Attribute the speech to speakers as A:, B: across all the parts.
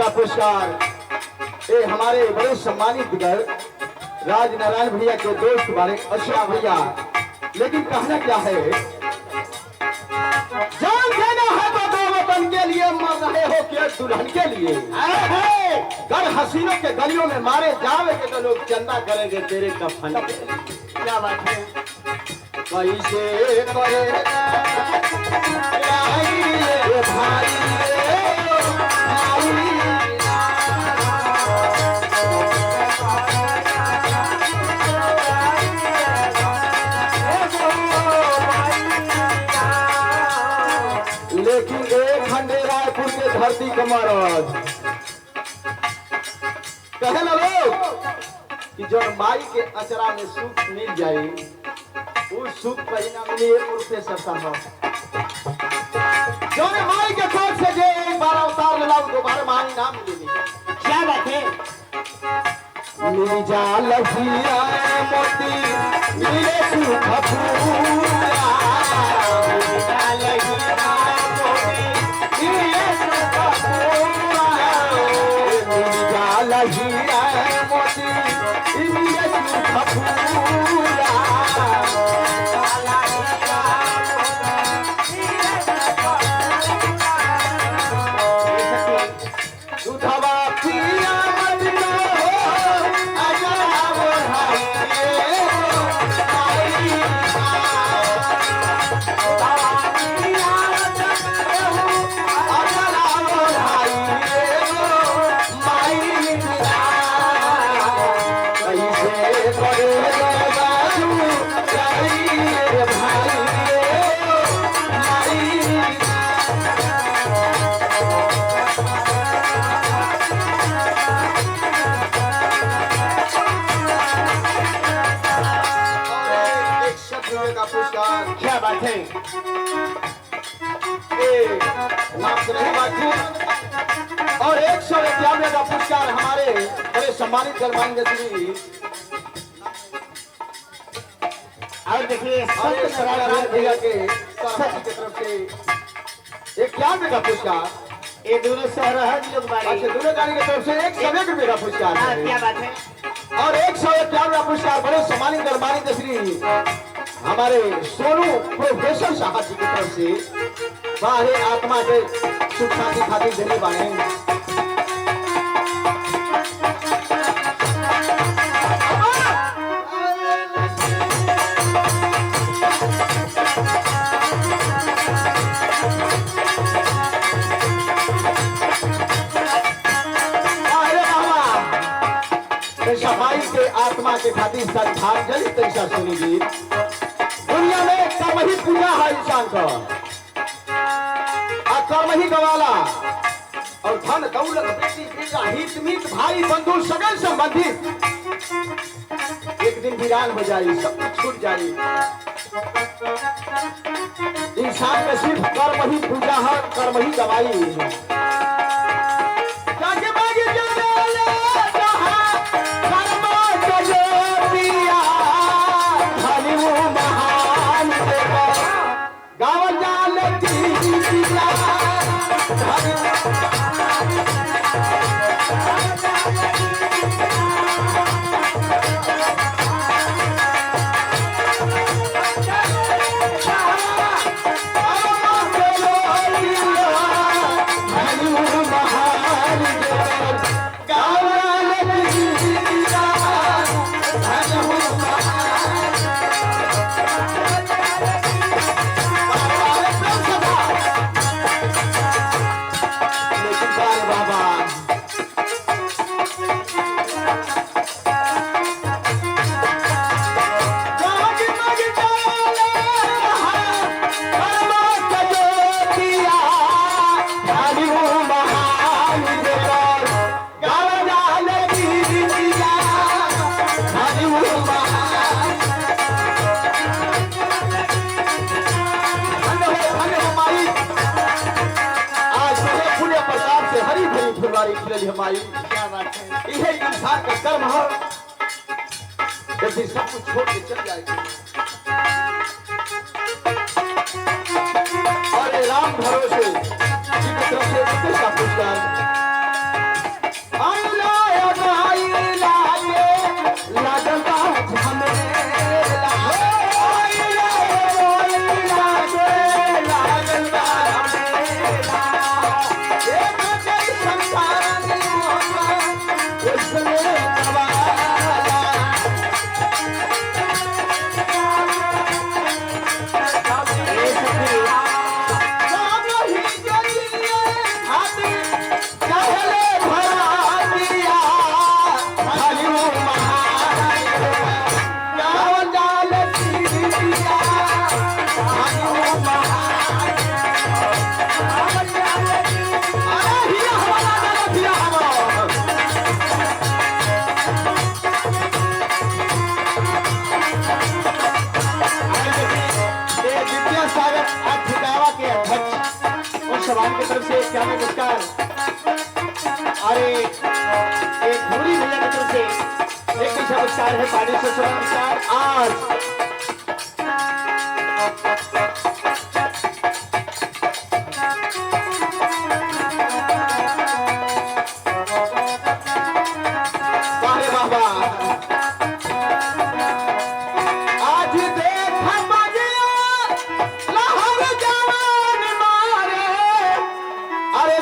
A: का पुरस्कार ये हमारे बड़े सम्मानित दिग्गज राजनारायण भैया के दोस्त हमारे अशोक भैया। लेकिन कहना क्या है, जान देना है तो दो वतन के लिए, मर रहे हो कि दुल्हन के लिए। घर हसीनों के गलियों में मारे जाओगे तो लोग चंदा करेंगे तेरे कफन के लिए। क्या बात है, कैसे करेगा भाई लेकिन एक खंडे रायपुर के धरती का महाराज कहे ना लोग कि जो माई के अचरा में सुख मिल जाए उस सुख परिणाम मिले उनसे संभव। जो माई के कोख से जे एक बार अवतार ले लाओ दोबारा माई ना मिलेगी। क्या बात है, मिल जा लफिया मोती मिले सुख पूरा, मिल जा लफिया मोती मिले सुख पूरा, मिल जा लफिया मोती मिले सुख पूरा। क्या बात है, और 151 का पुरस्कार हमारे बड़े सम्मानित करवाएंगे श्री। और देखिए भैया के तरफ से 51 का पुरस्कार ये दोनों दोनों गाड़ी की तरफ से 101 रुपये का पुरस्कार। क्या बात है, और 151 का पुरस्कार बड़े सम्मानित करवाएंगे श्री हमारे सोनू प्रोफेसर साहब जी की तरफ से बाहर आत्मा के सुख शांति खातिर देने वाले सफाई के आत्मा के खातिर श्रद्धांजलि तरीका सुनी जी। दुनिया में कर्म ही पूजा है इंसान का, कर्म ही गवाला, और धन दौलत बेटी बेटा हित मित भाई बंधु सगल संबंधित एक दिन वीरान हो जाए, सब कुछ छूट जाए। इंसान में सिर्फ कर्म ही पूजा है, कर्म ही गवाई। हमारी क्या बात है, यह इंसान का कर्म है, जैसे सब कुछ छोड़ के चल जाएगी। और राम भरोसे जी की तरफ से पुरस्कार सवाल की तरफ से क्या नमस्कार। अरे एक भूरी भैया की तरफ से एक नमस्कार है, 500 नमस्कार। आज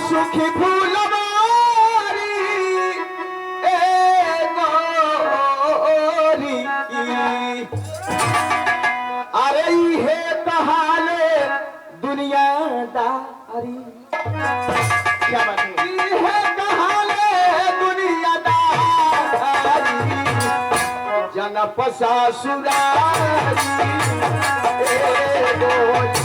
A: सुखी फूलवारी ए गोरी, अरे हे कहाले दुनियादारी। क्या बात है? हे कहाले दुनियादारी, जनप ससुरारी ए गोरी।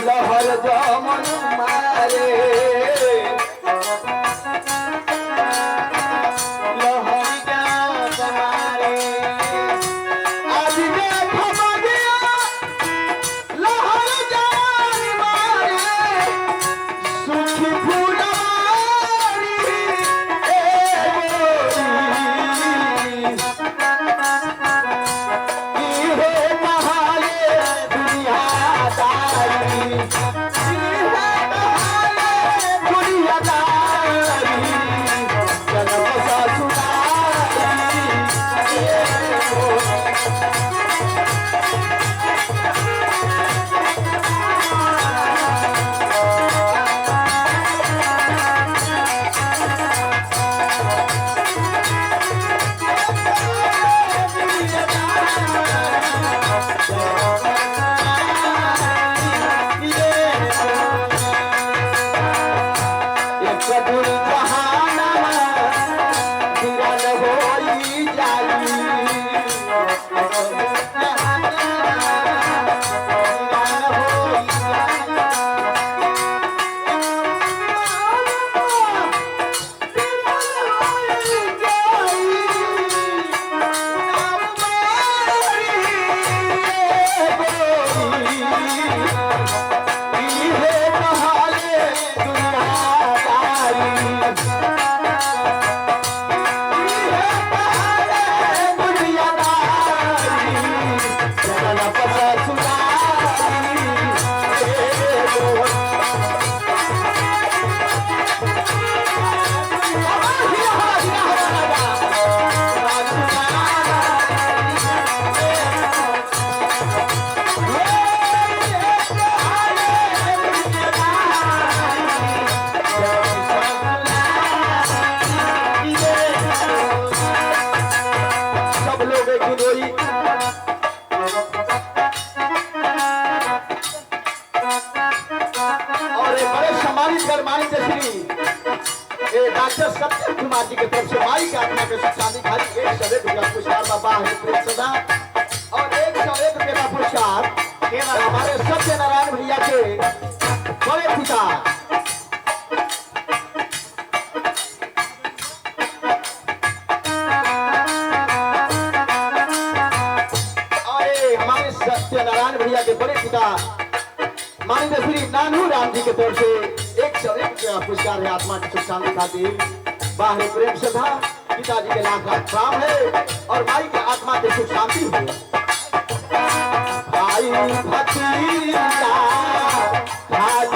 A: लहर जमन मारे, लहर मारे, आज देख बगिया लहर जमन मारे, सुखी फूलवारी ए गोरी, इहे कहाले दुनियादारी। डॉक्टर सत्यम कुमार जी की तरफ से माई के आत्मा के सुख शांति खाली 101 रुपया पुरस्कार बाबा है प्रेम सदा, और 101 रुपये का पुरस्कार केवल हमारे सत्यनारायण भैया के बड़े पिता हमारे सत्यनारायण भैया के बड़े पिता माननीय श्री नानू राम जी की तरफ से 101 पुरस्कार है आत्मा की सुख शांति खातिर। बाहर प्रेम सदा पिताजी के लाख लाख प्रणाम है, और माई की आत्मा की सुख शांति हो। भाई भतीजा भाई